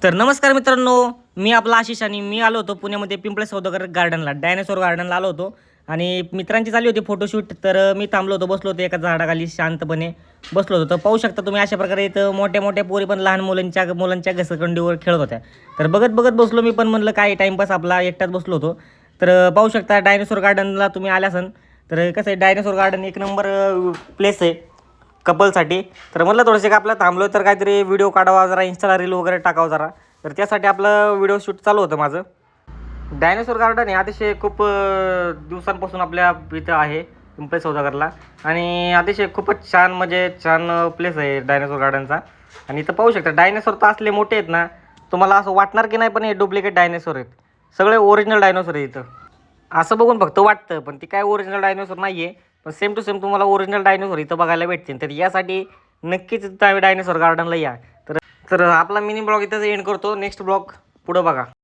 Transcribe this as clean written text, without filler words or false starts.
तर नमस्कार मित्रांनो, मी आपला आशिष आणि मी आलो होतो पुण्यामध्ये पिंपळे सौदागर गार्डनला, डायनासोर गार्डनला आलो होतो आणि मित्रांची चालली होती फोटोशूट. तर मी थांबलो होतो, बसलो होतो एका झाडाखाली शांतपणे बसलो होतो. तर पाहू शकता तुम्ही अशा प्रकारे इथं मोठ्या मोठ्या पोरी पण लहान मुलांच्या घसरगुंडीवर खेळत होत्या. तर बघत बघत बसलो मी पण, म्हणलं काय टाईमपास आपला, एकटाच बसलो होतो. तर पाहू शकता डायनासोर गार्डनला तुम्ही आल्या असन. तर कसं आहे, डायनासोर गार्डन एक नंबर प्लेस आहे कपलसाठी. तर म्हटलं थोडंसं का आपलं थांबलो तर काहीतरी व्हिडिओ काढावा, जरा इंस्टाला रील वगैरे टाकावं जरा. तर त्यासाठी आपलं व्हिडिओ शूट चालू होतं माझं. डायनासोर गार्डन हे अतिशय खूप दिवसांपासून आपल्या इथं आहे पिंपळे सौदागरला. आणि अतिशय खूपच छान, म्हणजे छान प्लेस आहे डायनासोर गार्डनचा. आणि इथं पाहू शकता डायनासोर तर असले मोठे आहेत ना, तुम्हाला असं वाटणार की नाही पण हे डुप्लिकेट डायनासोर आहेत. सगळे ओरिजिनल डायनासोर आहे इथं. असं बघून फक्त वाटतं, पण ती काय ओरिजिनल डायनोसॉर नाही आहे. पण सेम टू सेम तुम्हाला ओरिजिनल डायनोसॉर इथं बघायला भेटतील. तर यासाठी नक्कीच डायनोसॉर गार्डनला या. तर तर आपला मिनी ब्लॉग इथंच एंड करतो. नेक्स्ट ब्लॉग पुढं बघा.